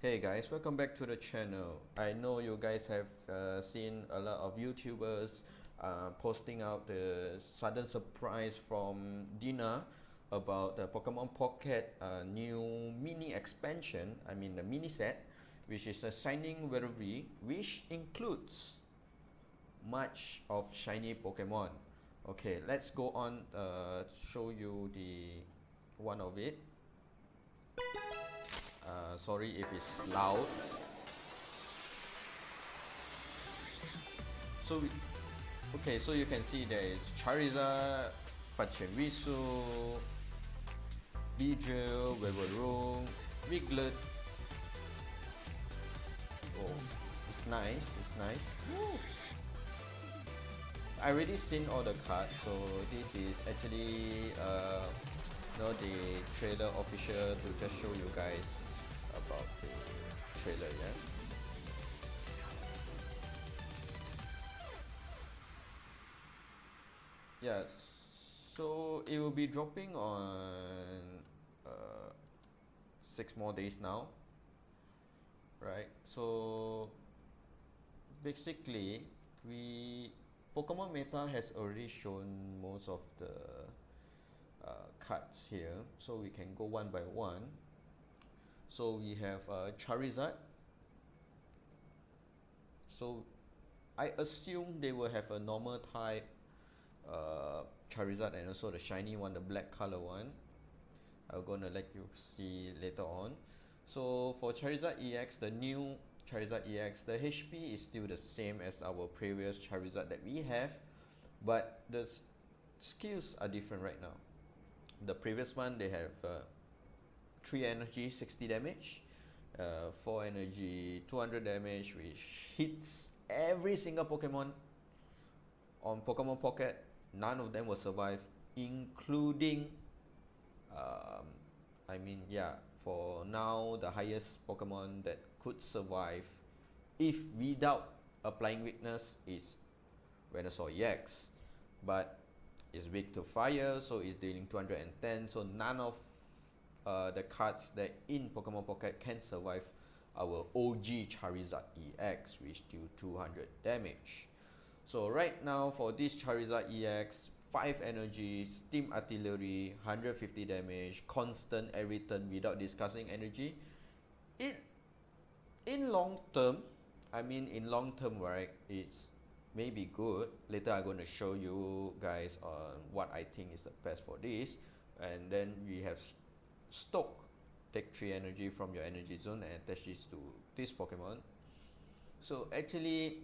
Hey guys, welcome back to the channel. I know you guys have seen a lot of YouTubers posting out the sudden surprise from Dina about the Pokemon Pocket new mini expansion, the mini set, which is a Shining Revelry, which includes much of shiny Pokemon. Okay, let's go on show you the one of it. Sorry if it's loud. So you can see there is Charizard, Pachirisu, Beedrill, Weaveroom, Wiglet. Oh, it's nice, it's nice. Woo. I already seen all the cards, so this is actually the trailer official to just show you guys about the trailer, yeah. Yeah, so it will be dropping on 6 more days now, right? So basically, Pokemon Meta has already shown most of the cards here, so we can go one by one. So we have Charizard. So I assume they will have a normal type Charizard and also the shiny one, the black color one. I'm gonna let you see later on. So for Charizard EX, the new Charizard EX, the HP is still the same as our previous Charizard that we have, but the skills are different right now. The previous one, they have 3 energy, 60 damage, 4 energy, 200 damage, which hits every single Pokemon on Pokemon Pocket. None of them will survive, including for now the highest Pokemon that could survive if without applying weakness is Venusaur EX, but it's weak to fire, so it's dealing 210, so none of the cards that in Pokemon Pocket can survive our OG Charizard EX, which deal 200 damage. So right now for this Charizard EX, 5 energy, Steam Artillery, 150 damage, constant every turn without discussing energy. In long term, right, it's maybe good. Later I'm going to show you guys on what I think is the best for this. And then we have Stoke. Take 3 energy from your energy zone and attach this to this Pokemon. So actually,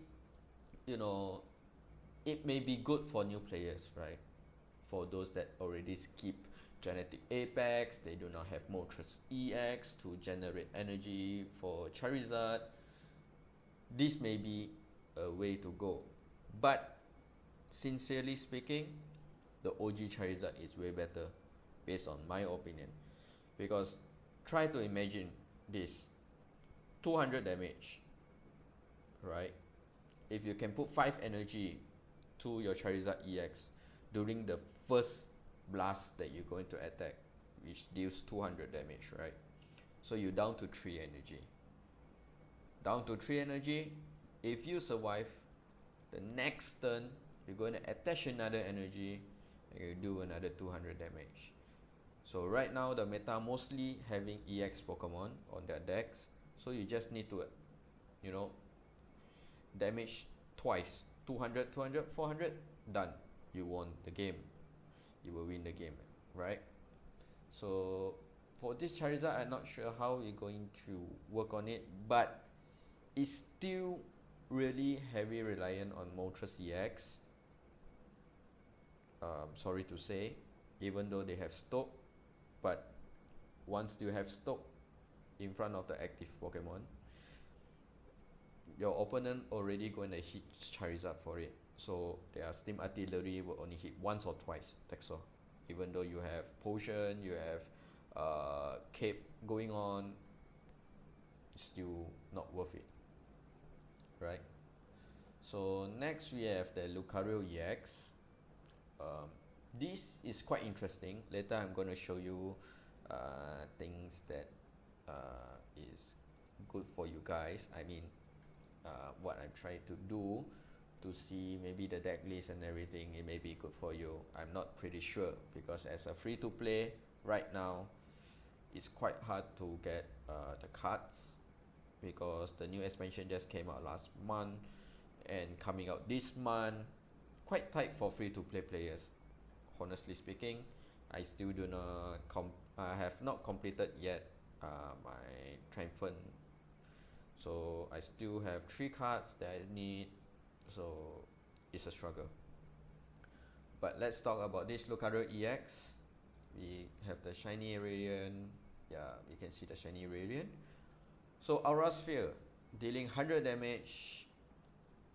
it may be good for new players, right? For those that already skip Genetic Apex, they do not have Moltres EX to generate energy for Charizard. This may be a way to go. But sincerely speaking, the OG Charizard is way better based on my opinion. Because try to imagine this, 200 damage, right? If you can put 5 energy to your Charizard EX during the first blast that you're going to attack, which deals 200 damage, right? So you're down to 3 energy. Down to 3 energy, if you survive, the next turn, you're going to attach another energy and you do another 200 damage. So right now, the meta mostly having EX Pokemon on their decks, so you just need to, damage twice, 200, 200, 400, done. You won the game. You will win the game, right? So for this Charizard, I'm not sure how you're going to work on it, but it's still really heavy reliant on Moltres EX. Sorry to say, even though they have Stoke, but once you have Stoke in front of the active Pokemon, your opponent already going to hit Charizard for it. So their Steam Artillery will only hit once or twice, that's all. Even though you have Potion, you have Cape going on, it's still not worth it, right? So next we have the Lucario EX. This is quite interesting. Later I'm going to show you things that is good for you guys. I mean, what I'm trying to do to see maybe the deck list and everything, it may be good for you. I'm not pretty sure, because as a free to play right now, it's quite hard to get the cards, because the new expansion just came out last month and coming out this month. Quite tight for free to play players, honestly speaking. I still do not I have not completed yet my triumphant, so I still have 3 cards that I need, so it's a struggle. But let's talk about this Lucario EX. We have the shiny Radiant. Yeah, you can see the shiny Radiant. So Aura Sphere, dealing 100 damage,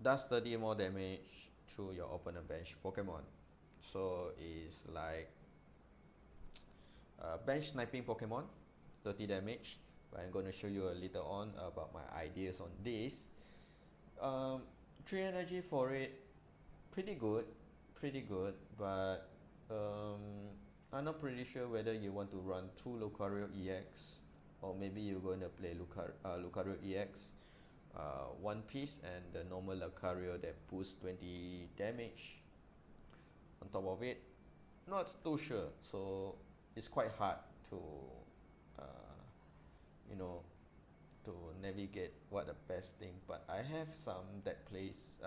does 30 more damage to your opponent bench Pokemon. So it's like bench sniping Pokemon, 30 damage. But I'm going to show you a little on about my ideas on this. 3 energy for it, pretty good, but I'm not pretty sure whether you want to run 2 Lucario EX, or maybe you're going to play Lucario EX one piece and the normal Lucario that boosts 20 damage on top of it. Not too sure, so it's quite hard to you know, to navigate what the best thing. But I have some deck builds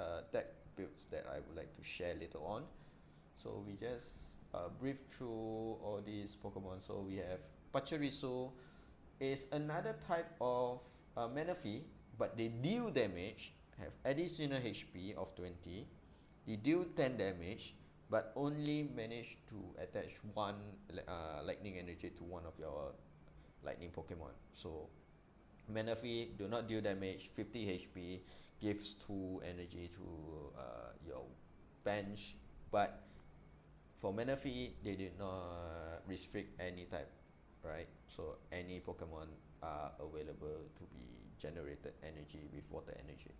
that I would like to share later on. So we just brief through all these Pokemon. So we have Pachirisu, is another type of Manaphy, but they deal damage, have additional HP of 20, they deal 10 damage, but only manage to attach 1 lightning energy to one of your lightning Pokemon. So Manaphy do not deal damage, 50 HP, gives 2 energy to your bench, but for Manaphy they did not restrict any type, right? So any Pokemon are available to be generated energy with water energy.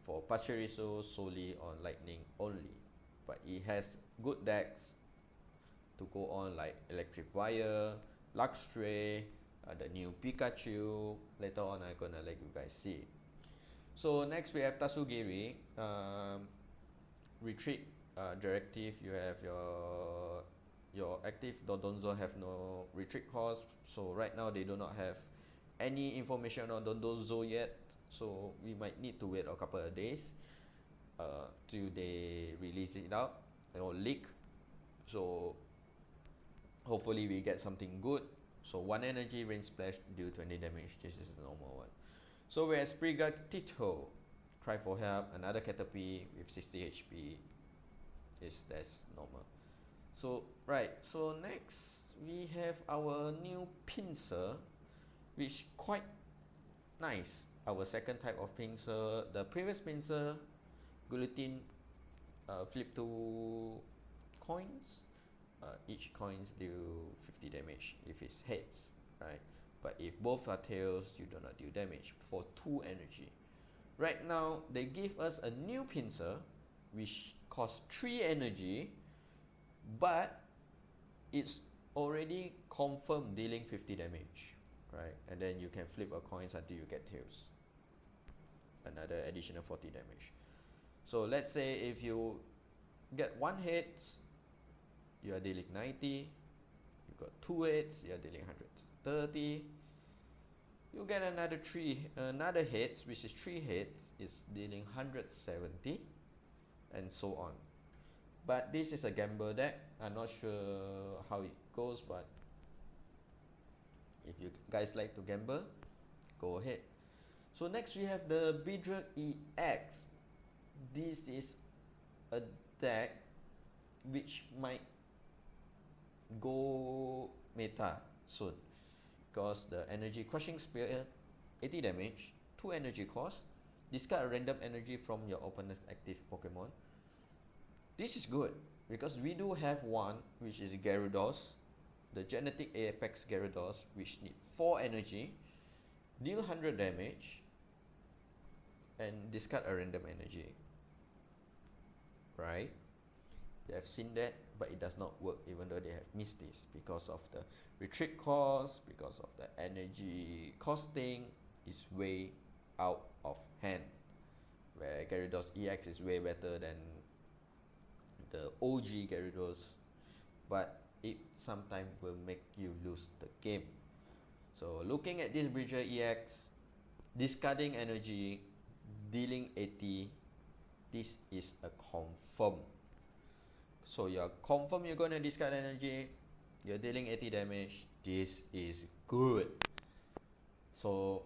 For Pachirisu, solely on lightning only, but it has good decks to go on, like Electric Wire, Luxray, the new Pikachu. Later on I'm gonna let you guys see. So next we have Tasugiri. Retreat directive, you have your active Dodonzo have no retreat cost, so right now they do not have any information on Dodonzo yet, so we might need to wait a couple of days till they release it out or leak. So hopefully we get something good. So 1 energy, rain splash, deal 20 damage. This is the normal one. So we have Sprigatito, cry for help, another Caterpie with 60 HP. That's normal. So right, so next we have our new pincer, which quite nice. Our second type of pincer. The previous pincer, Guillotine, flip 2 coins. Each coins deal 50 damage if it's heads, right? But if both are tails, you do not deal damage for 2 energy. Right now, they give us a new pincer, which costs 3 energy, but it's already confirmed dealing 50 damage, right? And then you can flip a coins until you get tails. Another additional 40 damage. So let's say if you get 1 hit, you are dealing 90. You got 2 hits, you are dealing 130. You get another hits, which is 3 hits, is dealing 170, and so on. But this is a gamble deck. I'm not sure how it goes, but if you guys like to gamble, go ahead. So next we have the Beedrill EX. This is a deck which might go meta soon, because the energy crushing spear, 80 damage, 2 energy cost, discard a random energy from your opponent's active Pokemon. This is good because we do have one, which is Gyarados, the genetic Apex Gyarados, which need 4 energy, deal 100 damage, and discard a random energy, right? They have seen that, but it does not work even though they have missed this because of the retreat cost, because of the energy costing. is way out of hand, where Gyarados EX is way better than the OG Gyarados, but it sometimes will make you lose the game. So looking at this Bridger EX, discarding energy, dealing 80, this is a confirm. So you're confirm you're gonna discard energy, you're dealing 80 damage, this is good. So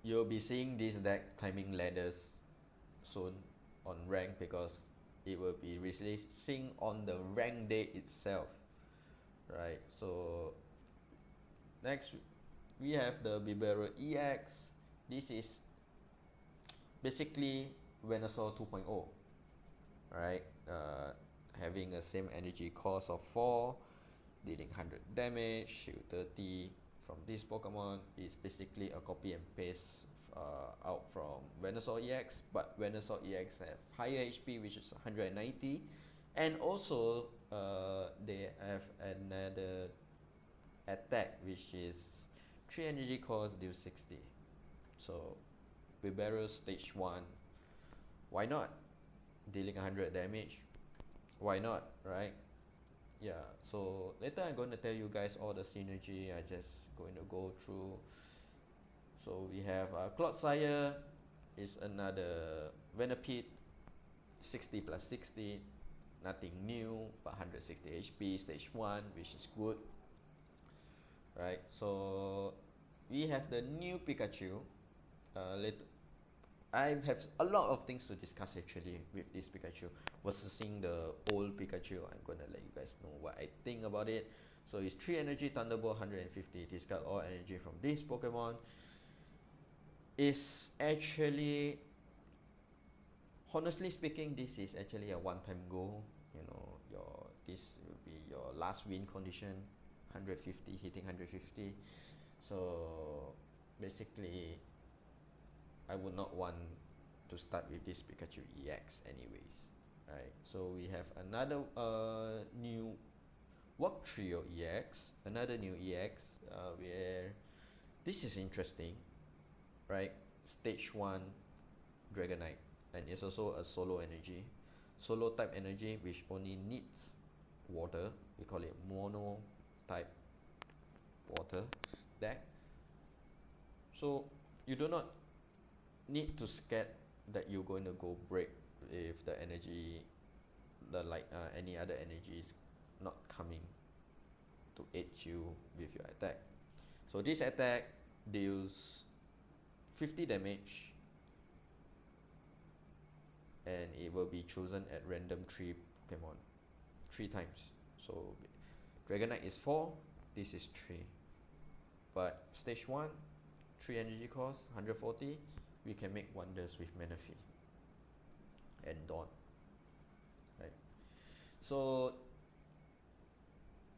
you'll be seeing this deck climbing ladders soon on rank, because it will be releasing on the rank day itself, right? So next we have the Bibarel EX. This is basically Venusaur 2.0, right? Having a same energy cost of 4, dealing 100 damage, shield 30 from this Pokemon. Is basically a copy and paste out from Venusaur EX, but Venusaur EX have higher HP, which is 190, and also they have another attack which is 3 energy cost, deal 60. So Bibarel stage 1, why not? Dealing 100 damage, why not, right? Yeah, so later I'm going to tell you guys all the synergy. I just going to go through. So we have Clodsire is another Venipede, 60 plus 60, nothing new, but 160 HP, stage 1, which is good, right? So we have the new Pikachu. Later, I have a lot of things to discuss actually with this Pikachu versus seeing the old Pikachu. I'm gonna let you guys know what I think about it. So it's 3 energy, Thunderbolt 150, discard all energy from this Pokemon. Is actually, honestly speaking, this is actually a one-time goal. You know, this will be your last win condition, 150, hitting 150. So basically, I would not want to start with this Pikachu EX anyways, right? So we have another new Walk Trio EX, another new EX, where this is interesting, right? Stage 1 Dragonite, and it's also a solo energy, solo type energy, which only needs water. We call it mono type water deck. So you do not need to scared that you're going to go break if the energy, any other energy is not coming to aid you with your attack. So this attack deals 50 damage, and it will be chosen at random 3 Pokemon 3 times. So Dragonite is 4, this is 3, but stage 1, 3 energy cost, 140, we can make wonders with Manaphy and Dawn, right? So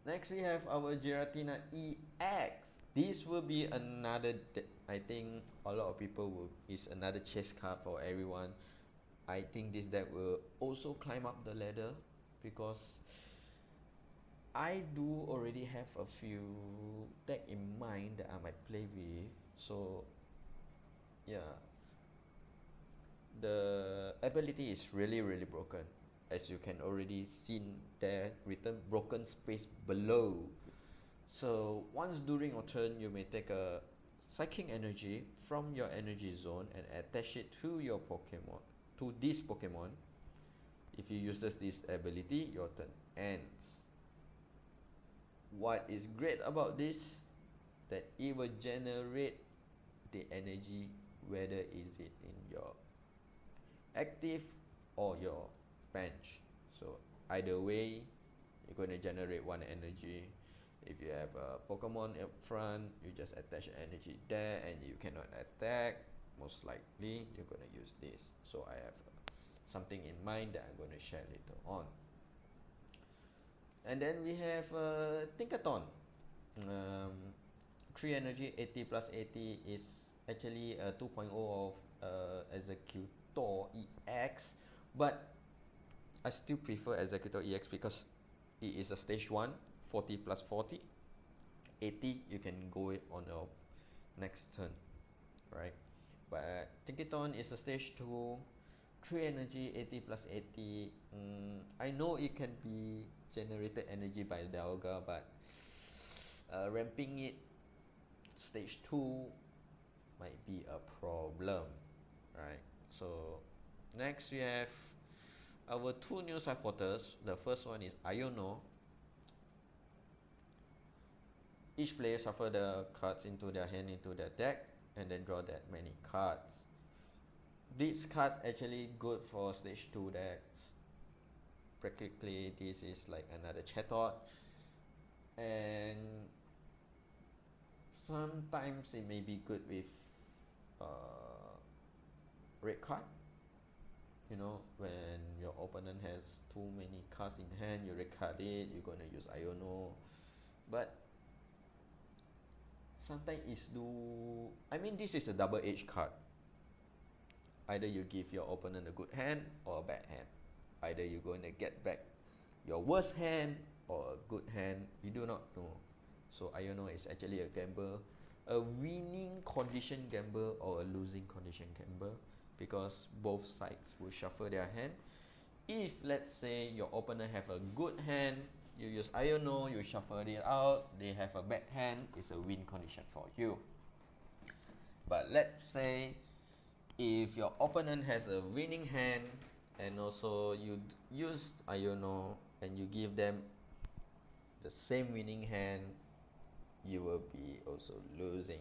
next we have our Giratina EX. This will be another, I think a lot of people will, is another chase card for everyone. I think this deck will also climb up the ladder, because I do already have a few deck in mind that I might play with. So yeah, the ability is really broken, as you can already seen there written broken space below. So once during your turn, you may take a psychic energy from your energy zone and attach it to your Pokemon, to this Pokemon. If you uses this ability, your turn ends. What is great about this, that it will generate the energy, whether is it in your active or your bench. So either way, you're going to generate 1 energy. If you have a Pokemon up front, you just attach energy there and you cannot attack. Most likely you're going to use this. So I have something in mind that I'm going to share later on. And then we have Tinkaton. 3 energy, 80 plus 80 is actually a 2.0 of Executor EX, but I still prefer Executor EX because it is a stage 1, 40 plus 40. 80 you can go it on your next turn, right? But Tinkaton is a stage 2, 3 energy, 80 plus 80. I know it can be generated energy by Dialga, but ramping it stage 2 might be a problem, right? So next we have our 2 new supporters. The first one is Iono. Each player shuffle the cards into their hand, into their deck, and then draw that many cards. This card actually good for stage 2 decks. Practically this is like another Chatot, and sometimes it may be good with red card. You know, when your opponent has too many cards in hand, you red card it, you're gonna use Iono. But sometimes it's I mean, this is a double-edged card. Either you give your opponent a good hand or a bad hand. Either you're going to get back your worst hand or a good hand. You do not know. So Iono is actually a gamble, a winning condition gamble or a losing condition gamble, because both sides will shuffle their hand. If let's say your opponent have a good hand, you use Iono, you shuffle it out, they have a bad hand, it's a win condition for you. But let's say if your opponent has a winning hand and also you use Iono and you give them the same winning hand, you will be also losing.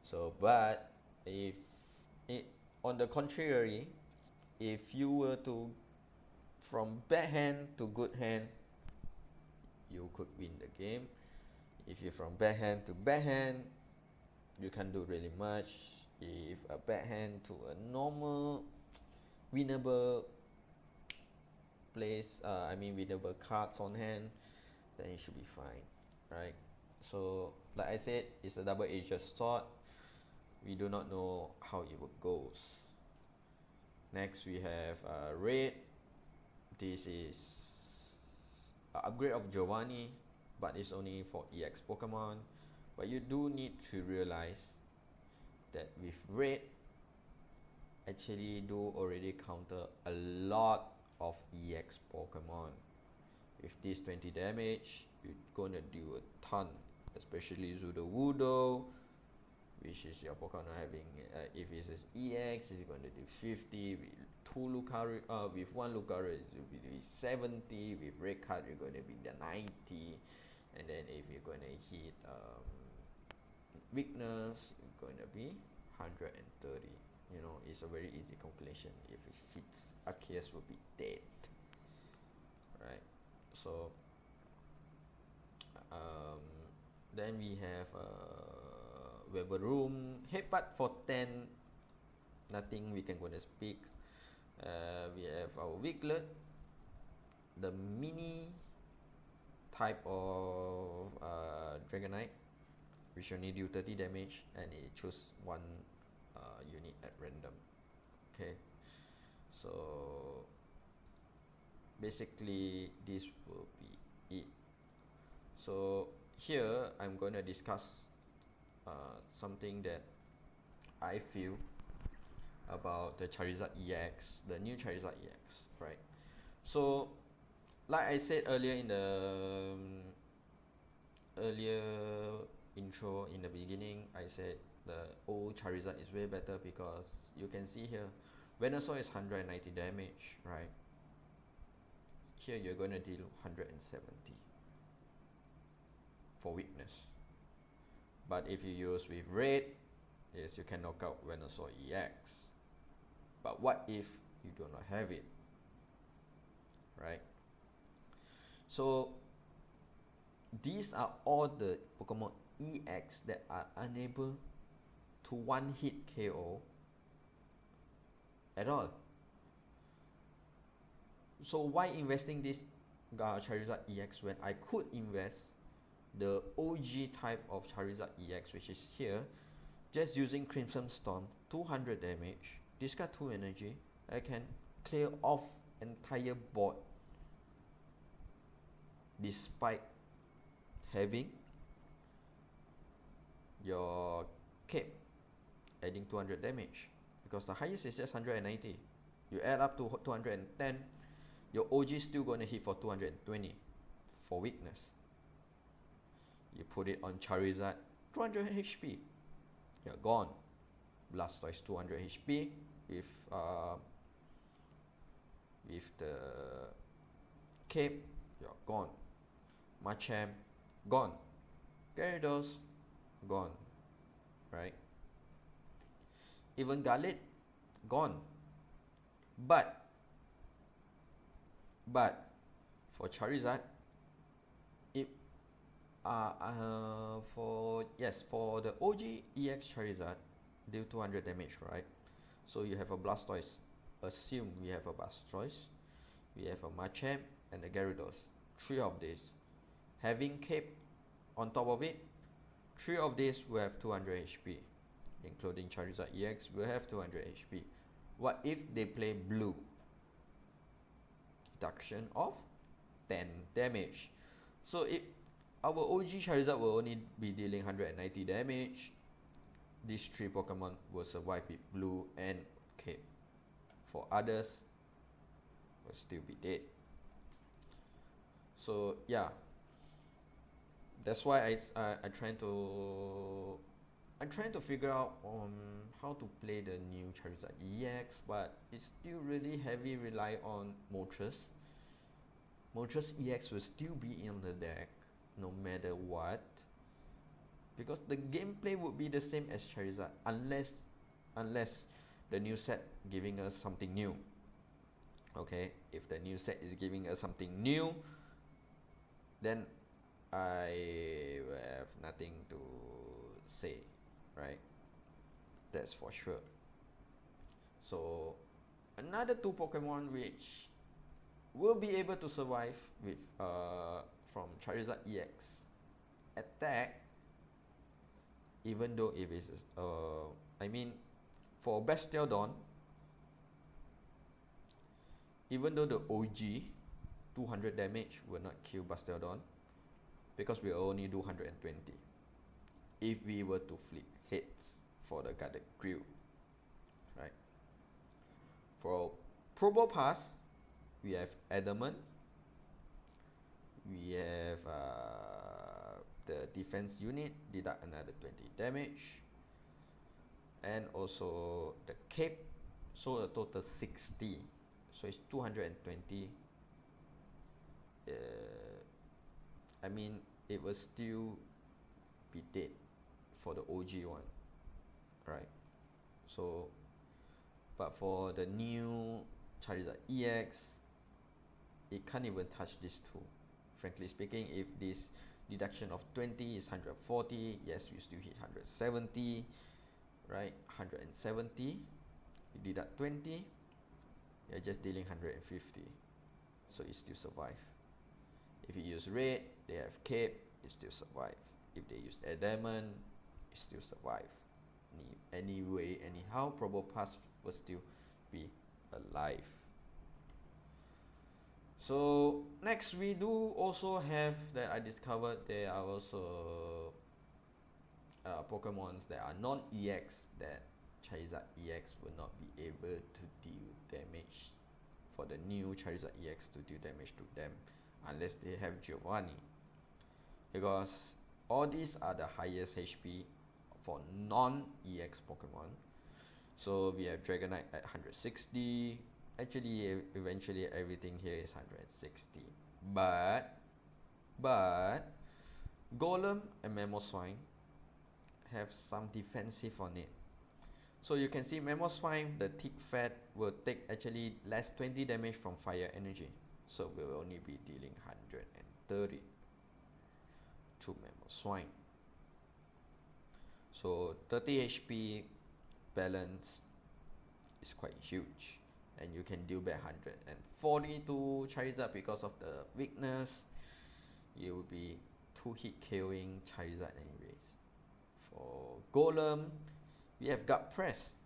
So, but if on the contrary, if you were to from bad hand to good hand, you could win the game. If you're from bad hand to bad hand, you can't do really much. If a bad hand to a normal winnable place, winnable cards on hand, then it should be fine, right? So like I said, it's a double-edged sword. We do not know how it goes. Next we have red. This is an upgrade of Giovanni, but it's only for EX Pokemon. But you do need to realize that with red actually do already counter a lot of EX Pokemon. With this 20 damage, you're gonna do a ton, especially Sudowoodo, which is your Pokemon having, if it is EX, it's gonna do 50, with with one Lucario, it will be 70, with red card, you're gonna be the 90, and then if you're gonna hit weakness, it's going to be 130. You know, it's a very easy calculation. If it hits, Arceus will be dead, right? So then we have Weather Room, Headbutt for 10, nothing we can gonna speak. We have our Wiglet, the mini type of Dragonite, which only do 30 damage, and it choose one unit at random. Okay, so basically this will be it. So here I'm going to discuss something that I feel about the Charizard EX, the new Charizard EX, right? So like I said earlier in the earlier intro in the beginning, I said the old Charizard is way better because you can see here Venusaur is 190 damage, right? Here you're going to deal 170 for weakness. But if you use with red, yes, you can knock out Venusaur EX. But what if you do not have it, right? So these are all the Pokemon EX that are unable to one-hit KO at all. So why investing this Charizard EX when I could invest the OG type of Charizard EX, which is here, just using Crimson Storm, 200 damage, discard 2 energy, I can clear off entire board despite having your Cape, adding 200 damage, because the highest is just 190. You add up to 210, your OG is still going to hit for 220 for weakness. You put it on Charizard, 200 HP, you're gone. Blastoise 200 HP with the Cape, you're gone. Machamp, gone. Gyarados, gone. Right? Even Garlic, gone. But for Charizard, it for the OG EX Charizard, deal 200 damage, right? So you have a Blastoise. Assume we have a Blastoise, we have a Machamp and a Gyarados. 3 of these. Having Cape on top of it, 3 of these will have 200 HP. Including Charizard EX will have 200 HP. What if they play blue? Reduction of 10 damage. So if our OG Charizard will only be dealing 190 damage, these 3 Pokemon will survive with blue and Cape. For others, will still be dead. So yeah, that's why I'm trying to figure out how to play the new Charizard EX, but it's still really heavy rely on Moltres. Moltres EX will still be in the deck no matter what, because the gameplay would be the same as Charizard unless the new set giving us something new. Okay, if the new set is giving us something new, then I will have nothing to say, right? That's for sure. So another 2 Pokemon which will be able to survive with from Charizard EX attack, even though if it's for Bastiodon, even though the OG 200 damage will not kill Bastiodon, because we only do 120 if we were to flip heads for the guarded grill, right? For Probopass, we have Adamant, we have the defense unit, deduct another 20 damage, and also the Cape, so a total 60, so it's 220. It will still be dead for the OG one, right? So, but for the new Charizard EX, it can't even touch these 2. Frankly speaking, if this deduction of 20 is 140, yes, we still hit 170, right? 170, you deduct 20, you're just dealing 150, so it still survive. If you use red, they have Cape, it still survive. If they use Adamant, it still survive. Anyway, anyhow, Probopass will still be alive. So next, we do also have that I discovered there are also Pokemons that are non-EX that Charizard EX will not be able to deal damage, for the new Charizard EX to deal damage to them unless they have Giovanni, because all these are the highest HP for non-EX Pokemon. So we have Dragonite at 160. Actually, eventually everything here is 160. But Golem and Mamoswine have some defensive on it. So you can see Mamoswine, the thick fat, will take actually less 20 damage from fire energy. So we will only be dealing 130 to Mamoswine. So 30 HP balance is quite huge, and you can deal back 140 to Charizard because of the weakness. You will be 2-hit KOing Charizard anyways. For Golem, we have Gut Press,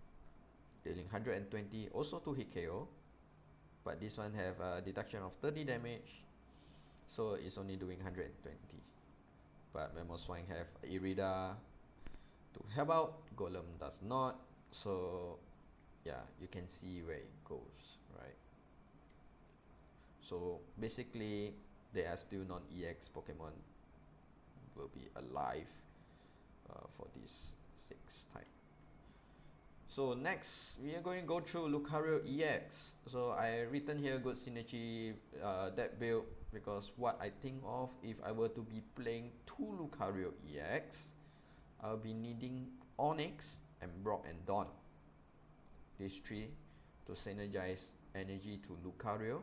dealing 120, also 2-hit KO, but this one have a deduction of 30 damage, so it's only doing 120. But Mamoswine have Irida, to help out. Golem does not. So yeah, you can see where it goes, right? So basically, there are still non-EX Pokemon will be alive for this 6 type. So next, we are going to go through Lucario EX. So I written here good synergy deck build, because what I think of, if I were to be playing 2 Lucario EX, I'll be needing Onix and Brock and Dawn. These 3 to synergize energy to Lucario.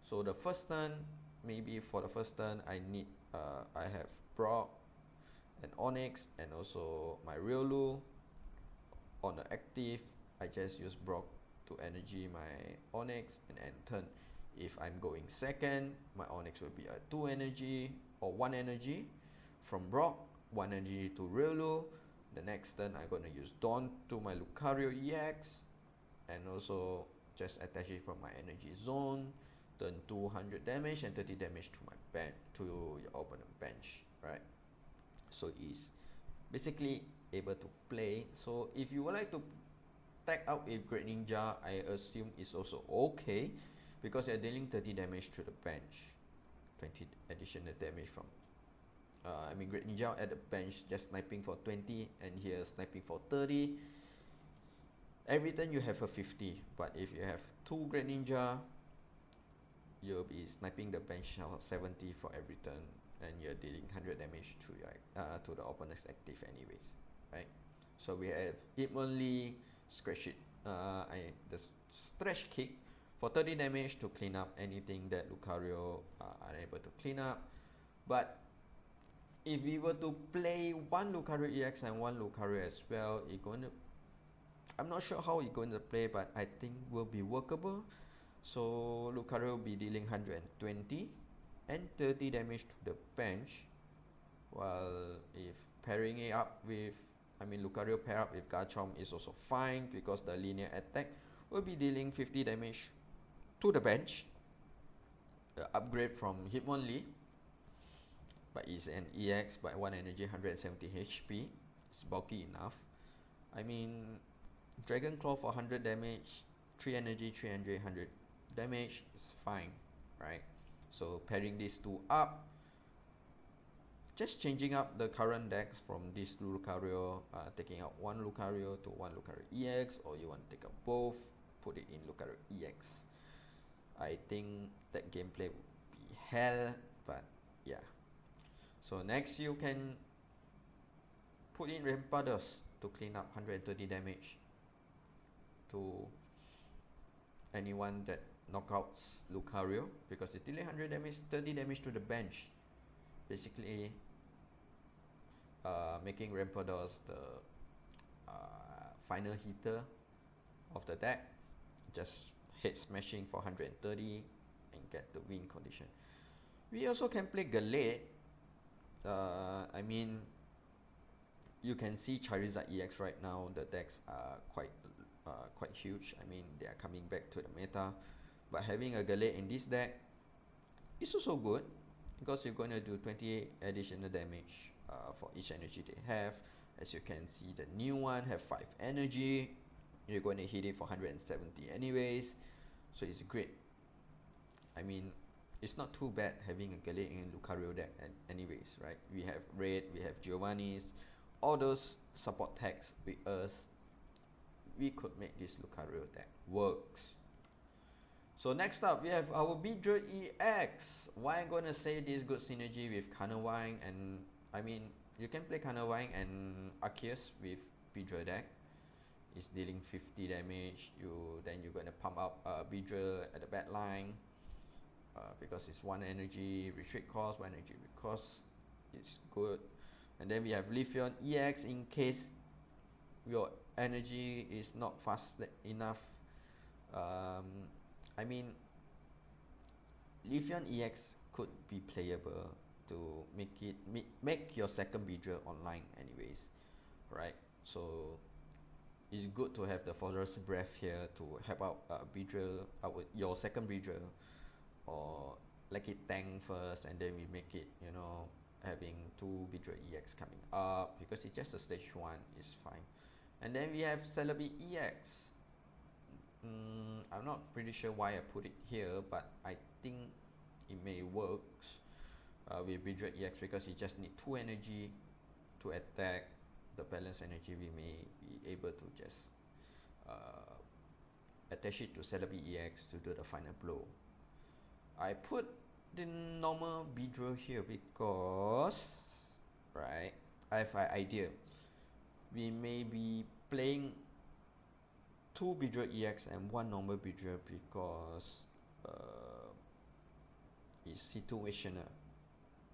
So the first turn, maybe for the first turn, I have Brock and Onix and also my Riolu. On the active, I just use Brock to energy my Onix and end turn. If I'm going second, my Onix will be a 2 energy or 1 energy from Brock, 1 energy to Riolu. The next turn, I'm going to use Dawn to my Lucario EX and also just attach it from my energy zone. Turn 200 damage and 30 damage to my bench, to your opponent bench, right? So it's basically able to play. So if you would like to tag out with Great Ninja, I assume it's also okay, because you're dealing 30 damage to the bench, 20 additional damage from Great Ninja at the bench just sniping for 20 and here sniping for 30. Every turn you have a 50, but if you have 2 Great Ninja, you'll be sniping the bench 70 for every turn, and you're dealing 100 damage to your to the opponent's active anyways, right? So we have Hitmonlee, Scratch It, the Stretch Kick for 30 damage to clean up anything that Lucario are unable to clean up. But if we were to play 1 Lucario EX and 1 Lucario as well, I'm not sure how it's going to play, but I think will be workable. So Lucario will be dealing 120 and 30 damage to the bench, while if pairing it up with, Lucario pair up with Garchomp is also fine, because the linear attack will be dealing 50 damage to the bench. The upgrade from Hitmonlee, but it's an EX by 1 energy, 170 HP. It's bulky enough. Dragon Claw for 100 damage, 3 energy, 300, 100 damage is fine, right? So pairing these 2 up, just changing up the current decks from this Lucario, taking out 1 Lucario to 1 Lucario EX, or you want to take out both, put it in Lucario EX. I think that gameplay would be hell, but yeah. So next you can put in Rampardos to clean up 130 damage to anyone that knockouts Lucario, because it's dealing 100 damage, 30 damage to the bench. Basically, making Rampardos the final hitter of the deck, just hit smashing for 130 and get the win condition. We also can play Galate. You can see Charizard EX right now. The decks are quite huge. They are coming back to the meta. But having a Galate in this deck is also good, because you're going to do 28 additional damage for each energy they have. As you can see, the new one have 5 energy. You're going to hit it for 170 anyways. So it's great. It's not too bad having a Galate in Lucario deck anyways, right? We have Red, we have Giovanni's, all those support tags with us. We could make this Lucario deck works. So next up, we have our Beedrill EX. Why I'm going to say this good synergy with Carnivine, and you can play Carnivine and Arceus with Beedrill deck. It's dealing 50 damage. Then you're going to pump up Beedrill at the back line, because it's 1 energy retreat cost, 1 energy cost. It's good. And then we have Leafeon EX in case your energy is not fast enough. Leafeon EX could be playable to make your second Beedrill online anyways, right? So it's good to have the Forest Breath here to help out Beedrill, your second Beedrill, or like it tank first and then we make it, having 2 Beedrill EX coming up, because it's just a stage 1, is fine. And then we have Celebi EX. I'm not pretty sure why I put it here, but I think it may work with Beedrill EX, because you just need 2 energy to attack. The balance energy, we may be able to just attach it to Celebi EX to do the final blow. I put the normal Beedrill here because, right, I have an idea. We may be playing 2 Beedrill EX and 1 normal Beedrill because it's situational,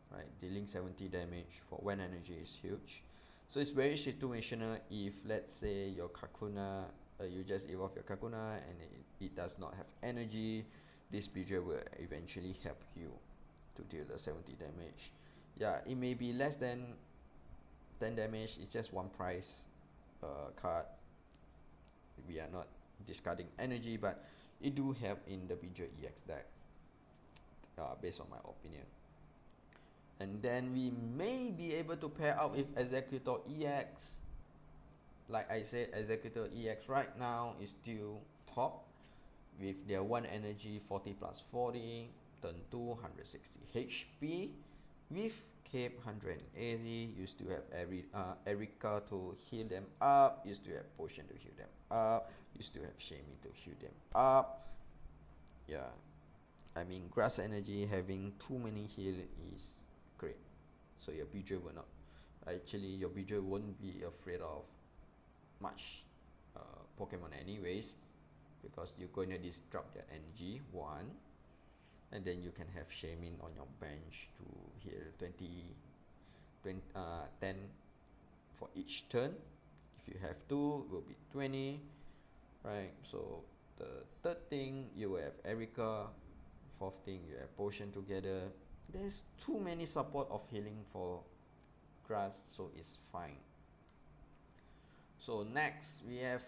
right? Dealing 70 damage for 1 energy is huge. So it's very situational. If let's say your Kakuna, you just evolve your Kakuna and it does not have energy, this Beedrill will eventually help you to deal the 70 damage. Yeah, it may be less than 10 damage, it's just 1 price card. We are not discarding energy, but it do help in the Beedrill EX deck, based on my opinion. And then we may be able to pair up with Executor EX. Like I said, Executor EX right now is still top with their 1 energy, 40 plus 40, turn 2, 160 HP. With Cape 180, you still have Erica to heal them up, you still have Potion to heal them up, you still have Shamey to heal them up. Yeah, I mean, Grass Energy having too many heal is great. So your Beedrill will not, actually your Beedrill won't be afraid of much Pokemon anyways, because you're going to disrupt their energy, 1. And then you can have Shaman on your bench to heal 10 for each turn. If you have 2, it will be 20, right? So the third thing, you will have Erica. 4th thing, you have Potion together. There's too many support of healing for Grass, so it's fine. So next, we have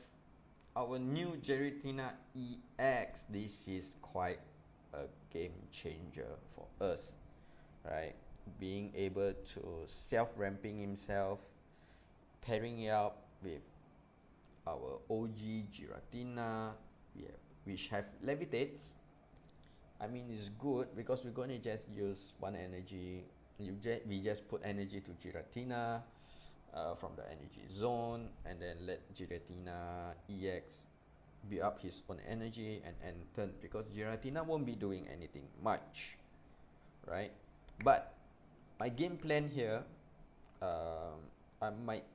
our new Giratina EX. This is quite a game changer for us, right? Being able to self-ramping himself, pairing it up with our OG Giratina, which have levitates. I mean, it's good because we're going to just use 1 energy. We just put energy to Giratina from the energy zone, and then let Giratina EX build up his own energy and end turn, because Giratina won't be doing anything much, right? But my game plan here, I might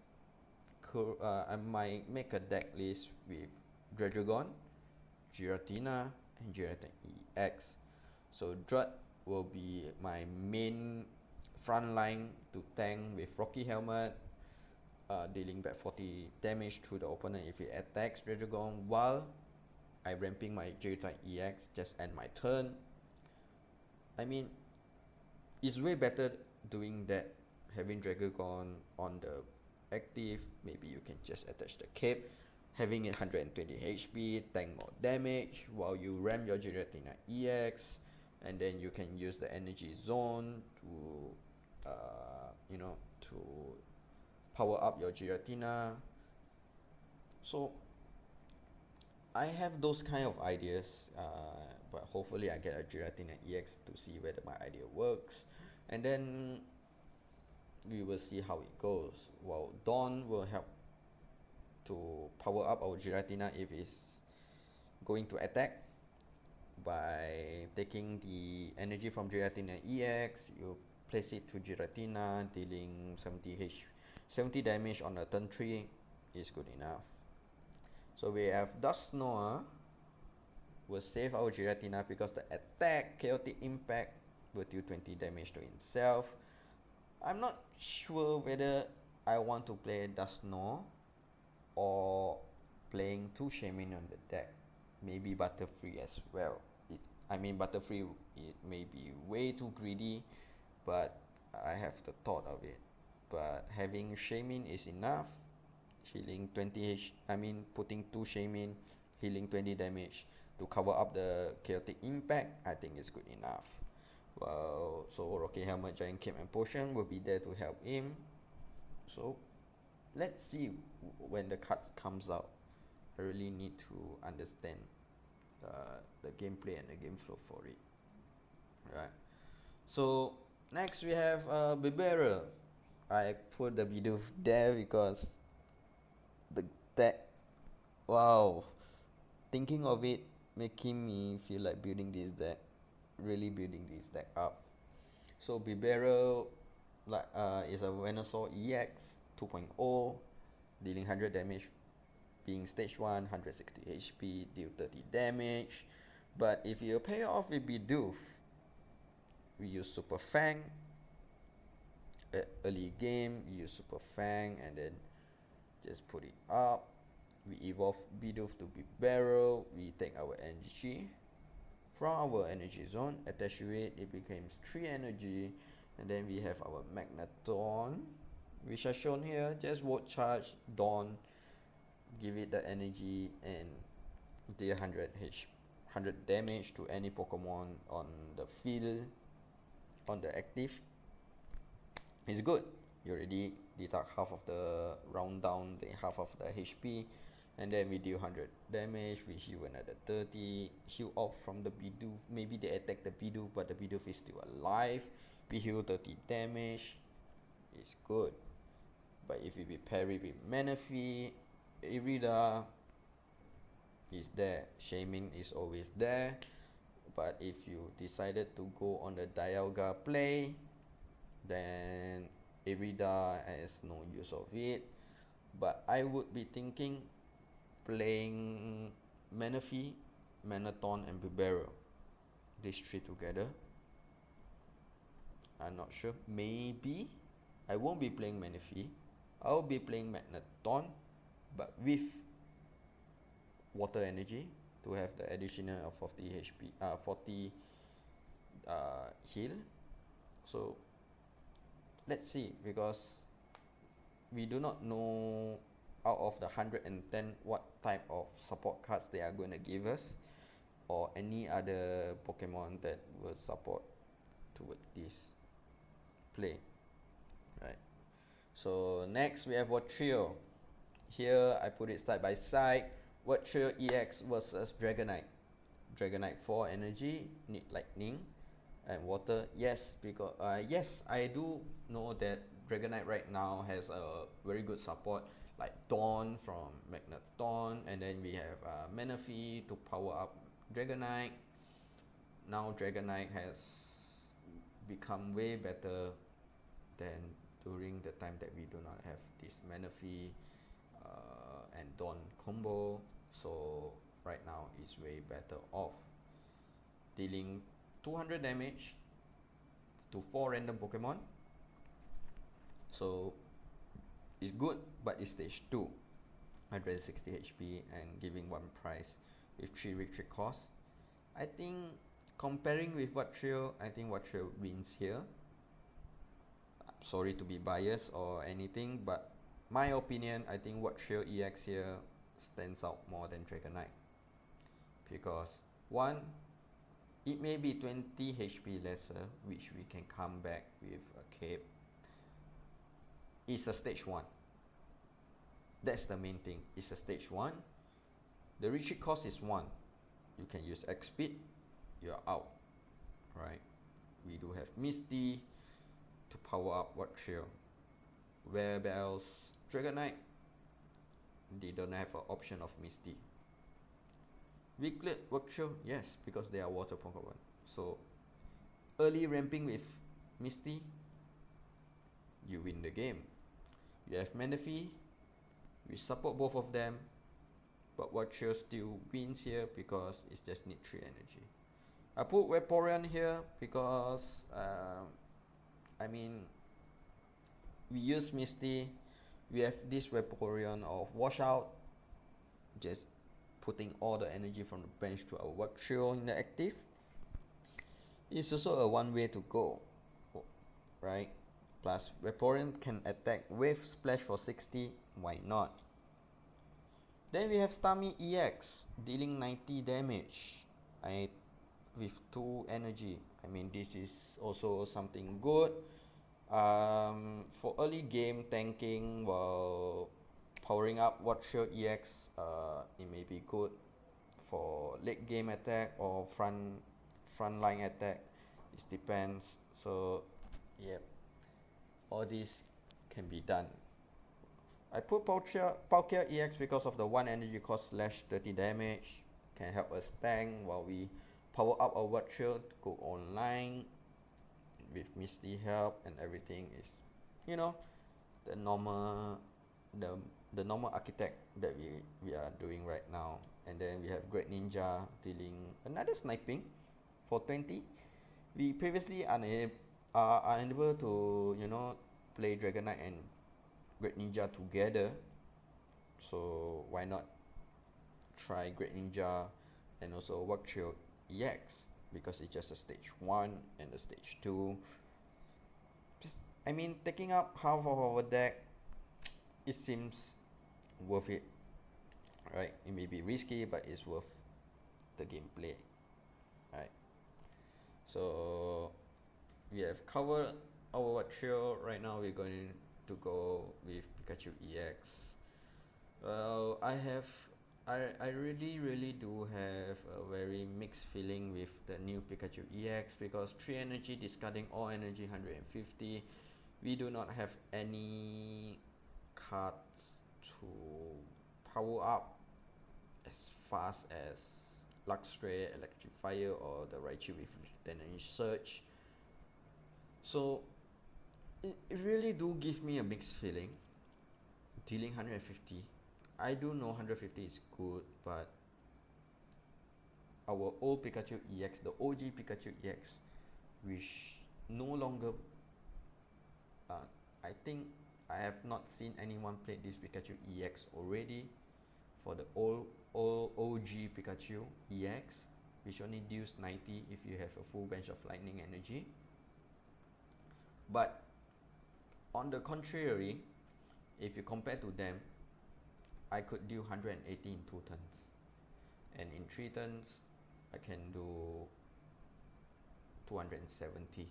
make a deck list with Dragon, Giratina, and Giratina EX. So Drud will be my main front line to tank with Rocky Helmet, dealing back 40 damage to the opponent if he attacks Dragon, while I ramping my Giratina EX, just end my turn. I mean, it's way better doing that, having Dragon on the active. Maybe you can just attach the cape, having it 120 HP, tank more damage while you ram your Giratina EX, and then you can use the energy zone to to power up your Giratina. So I have those kind of ideas, but hopefully I get a Giratina EX to see whether my idea works, and then we will see how it goes. Well, Dawn will help to power up our Giratina if it's going to attack by taking the energy from Giratina EX. You place it to Giratina, dealing 70 damage on a turn 3 is good enough. So we have Dusknoir will save our Giratina because the attack Chaotic Impact will deal 20 damage to himself. I'm not sure whether I want to play Dusknoir or playing 2 Shaman on the deck. Maybe Butterfree as well. Butterfree, it may be way too greedy, but I have the thought of it. But having Shaman is enough. Healing 20 putting 2 Shaman, healing 20 damage to cover up the Chaotic Impact, I think is good enough. Well, so Rocky Helmet, Giant Cape and Potion will be there to help him. So let's see when the cards comes out. I really need to understand the gameplay and the game flow for it. Right. So next we have Bibera. I put the Bidoof there because the deck, wow, thinking of it making me feel like building this deck, really building this deck up. So Bibera like is a Venusaur EX 2.0, dealing 100 damage, being stage 1, 160 HP, deal 30 damage. But if you pair off with Bidoof, we use Super Fang. Early game, we use Super Fang and then just put it up. We evolve Bidoof to Bibera. We take our energy from our energy zone, attach to it, it becomes 3 energy, and then we have our Magneton, which are shown here. Just vote charge Dawn, give it the energy, and deal 100 damage to any Pokemon on the field, on the active. It's good. You already deduct half of the round down, the half of the HP, and then we deal 100 damage, we heal another 30, heal off from the Bidoof. Maybe they attack the Bidoof, but the Bidoof is still alive. We heal 30 damage. It's good. But if we pair it with Manaphy, Irida is there. Shaman is always there. But if you decided to go on the Dialga play, then Irida has no use of it. But I would be thinking playing Manaphy, Magneton and Bibera, these 3 together. I'm not sure. Maybe I won't be playing Manaphy. I'll be playing Magneton, but with water energy to have the additional of 40 HP, 40 heal. So let's see, because we do not know out of the 110 what type of support cards they are going to give us, or any other Pokemon that will support toward this play, right? So next we have Watrio. Here I put it side by side. Watrio EX versus Dragonite. Dragonite 4 energy, need lightning and water. Yes, because yes, I do know that Dragonite right now has a very good support, like Dawn from Magneton, and then we have Manaphy to power up Dragonite. Now Dragonite has become way better than during the time that we do not have this Manaphy and Dawn combo. So right now it's way better off, dealing 200 damage to 4 random Pokemon. So it's good, but it's stage 2, 160 HP and giving 1 prize with 3 victory costs. I think comparing with Watrio, I think Watrio wins here. I'm sorry to be biased or anything, but my opinion, I think Watrio EX here stands out more than Dragonite, because 1, it may be 20 HP lesser, which we can come back with a cape. It's a stage 1. That's the main thing. It's a stage 1. The retreat cost is 1. You can use X speed, you're out, right? We do have Misty to power up Watrio. Whereas Dragonite, they don't have an option of Misty. Weaklet Watrio, yes, because they are water Pokemon. So early ramping with Misty, you win the game. You have Manaphy, we support both of them, but Watrio still wins here because it just needs 3 energy. I put Vaporeon here because I mean, we use Misty, we have this Vaporeon of Washout, just putting all the energy from the bench to our Watrio in the active. It's also a one way to go, right? Plus Vaporeon can attack with Splash for 60, why not? Then we have Starmie EX, dealing 90 damage with 2 energy. I mean, this is also something good. For early game tanking, while powering up Watch Shield EX, it may be good. For late game attack or front line attack, it depends. So, yep, all this can be done. I put Palkia EX because of the 1 energy cost slash 30 damage. Can help us tank while we power up our Watch Shield, go online with Misty help, and everything is, you know, the normal the normal architect that we are doing right now. And then we have Great Ninja dealing another sniping for 20. We previously are unable to, you know, play Dragon Knight and Great Ninja together, so why not try Great Ninja and also Watch Shield EX, because it's just a stage 1 and a stage 2. Just, I mean, taking up half of our deck, it seems worth it, right? It may be risky, but it's worth the gameplay, right? So we have covered our Watch Shield. Right now we're going to go with Pikachu EX. Well, I really do have a very mixed feeling with the new Pikachu EX, because 3 energy discarding all energy 150. We do not have any cards to power up as fast as Luxray, Electrifier, or the Raichu with Energy Surge. So it really do give me a mixed feeling. Dealing 150, I do know 150 is good, but our old Pikachu EX, the OG Pikachu EX, which no longer, I think I have not seen anyone play this Pikachu EX already. For the old OG Pikachu EX, which only deals 90 if you have a full bench of Lightning Energy. But on the contrary, if you compare to them, I could do 180 in 2 turns, and in 3 turns I can do 270.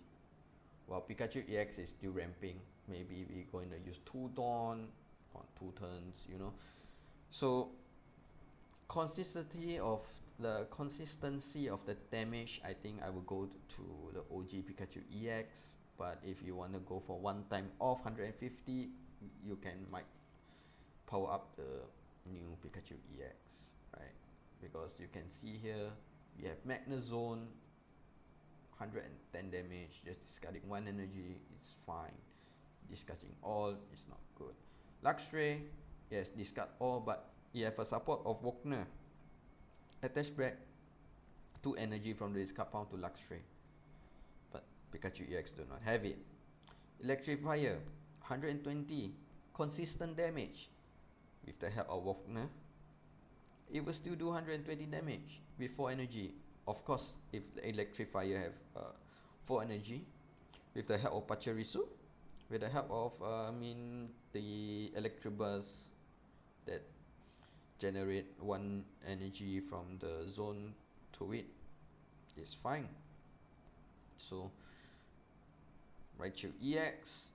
While Pikachu EX is still ramping, maybe we're going to use 2 Dawn on 2 turns, you know. So consistency of the damage, I think I will go to the OG Pikachu EX. But if you want to go for one time off 150, you might power up the new Pikachu EX, right? Because you can see here we have Magnezone, 110 damage, just discarding 1 energy, it's fine. Discarding all is not good. Luxray, yes, discard all, but you have a support of Wokner. Attach back 2 energy from the discard pile to Luxray, but Pikachu EX do not have it. Electrifier, 120, consistent damage. With the help of Wokner, it will still do 120 damage with 4 energy. Of course, if the Electrifier have 4 energy, with the help of Pachirisu, with the help of the Electabuzz that generate 1 energy from the zone to it, is fine. So Raichu EX,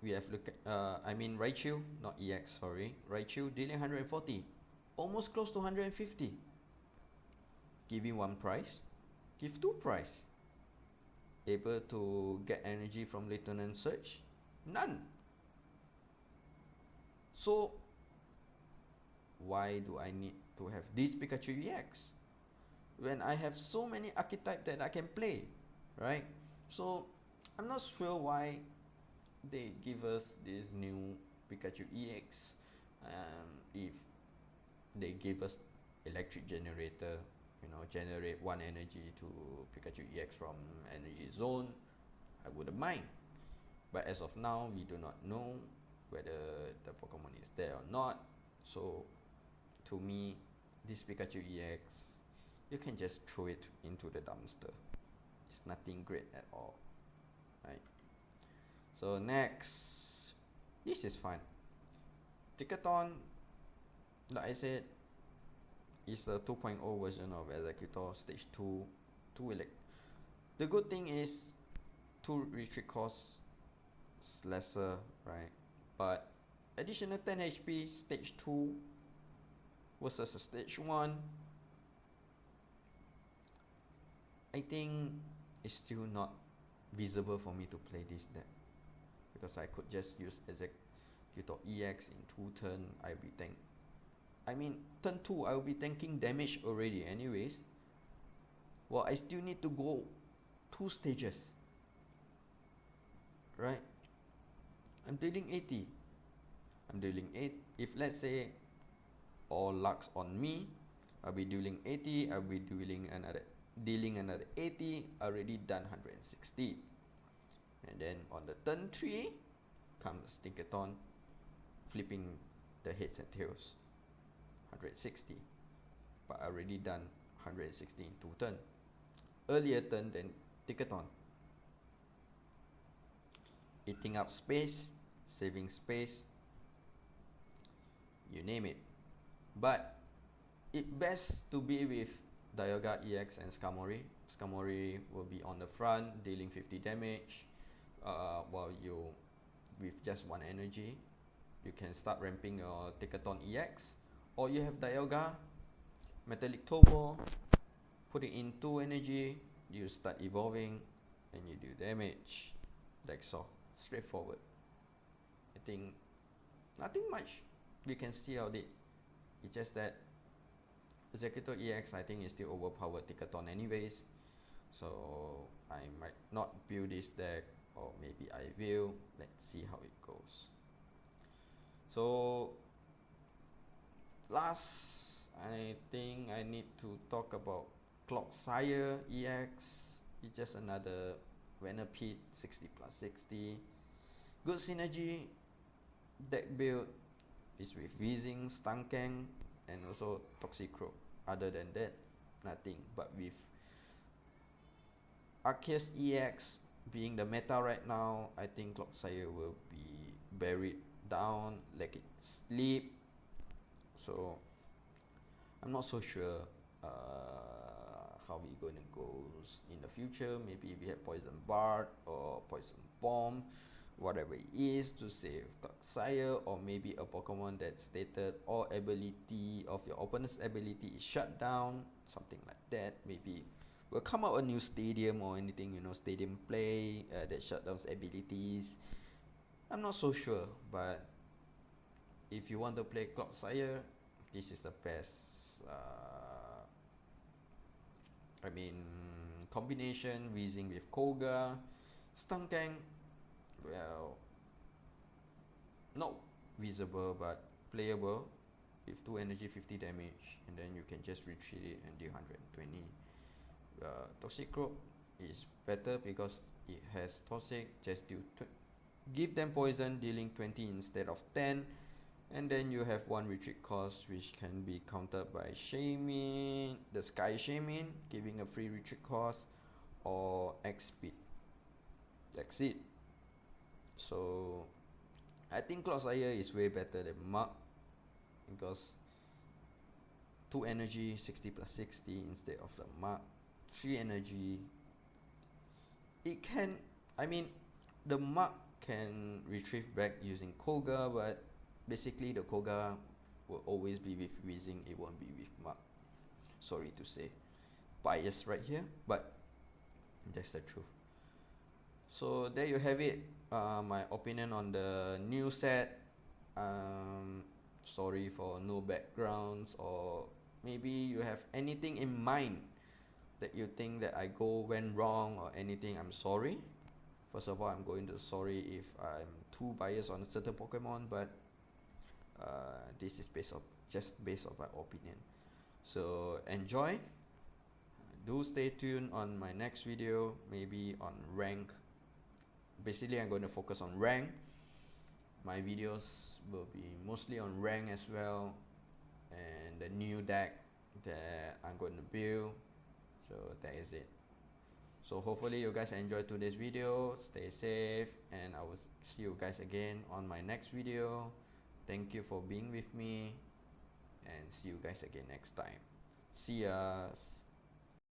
we have Raichu, not EX, sorry. Raichu dealing 140, almost close to 150. Giving 1 price, give 2 price. Able to get energy from Lieutenant Surge? None. So why do I need to have this Pikachu EX when I have so many archetypes that I can play, right? So I'm not sure why they give us this new Pikachu EX. If they give us electric generator, you know, generate 1 energy to Pikachu EX from energy zone, I wouldn't mind. But as of now, we do not know whether the Pokemon is there or not. So to me, this Pikachu EX, you can just throw it into the dumpster. It's nothing great at all, right? So next, this is fun. Ticketon, like I said, is the 2.0 version of Executor Stage 2, The good thing is 2 retreat costs lesser, right? But additional 10 HP stage 2 versus a stage 1, I think it's still not visible for me to play this deck, because I could just use Executor EX in 2 turn. Turn 2 I will be tanking damage already anyways. Well, I still need to go 2 stages, right? I'm dealing 80. I'm dealing 8. If let's say all luck's on me, I'll be dealing 80. I'll be dealing another 80. Already done 160. And then on the turn 3 comes Tinkaton, flipping the heads and tails, 160. But I already done 160 in 2 turn. Earlier turn than Tinkaton. Eating up space, saving space, you name it. But it best to be with Dialga EX and Skarmory. Skarmory will be on the front dealing 50 damage, while you, with just 1 energy, you can start ramping your Tinkaton EX. Or you have Dialga, Metallic Turbo, put it in 2 energy, you start evolving and you do damage. That's all. Straightforward. I think nothing much we can see out it. It's just that Executor EX I think is still overpowered Tinkaton anyways, so I might not build this deck, or maybe I will. Let's see how it goes. So last, I think I need to talk about Clocksire EX. It's just another Venipede 60 plus 60. Good synergy. Deck build is with Weezing, Stankang, and also Toxicroak. Other than that, nothing. But with Arceus EX being the meta right now, I think Clocksire will be buried down, let it sleep. So I'm not so sure how we gonna go in the future. Maybe we have Poison Bard or Poison Bomb, whatever it is, to save Clocksire, or maybe a Pokemon that stated all ability of your opponent's ability is shut down, something like that. Maybe we'll come out a new stadium or anything, you know, stadium play that shut down abilities. I'm not so sure, but if you want to play Clocksire, this is the best combination. Weezing with Koga, Stankang, well, not visible but playable, with 2 energy 50 damage, and then you can just retreat it and deal 120. Toxicroak is better because it has Toxic, just give them poison, dealing 20 instead of 10, and then you have 1 retreat cost which can be countered by Shaymin, the Sky Shaymin, giving a free retreat cost, or X-Speed. That's it. So I think Clocksire is way better than Mug, because 2 energy 60 plus 60 instead of the Mug. 3 energy, it can, the Mug can retrieve back using Koga, but basically the Koga will always be with Weezing, it won't be with Mug. Sorry to say, bias right here, but that's the truth. So there you have it, my opinion on the new set. Sorry for no backgrounds, or maybe you have anything in mind that you think that I went wrong or anything. I'm sorry. First of all, I'm going to sorry if I'm too biased on a certain Pokemon, but this is just based on my opinion. So enjoy. Do stay tuned on my next video, maybe on rank. Basically, I'm going to focus on rank. My videos will be mostly on rank as well, and the new deck that I'm going to build. So that is it. So hopefully you guys enjoyed today's video. Stay safe, and I will see you guys again on my next video. Thank you for being with me, and see you guys again next time. See ya.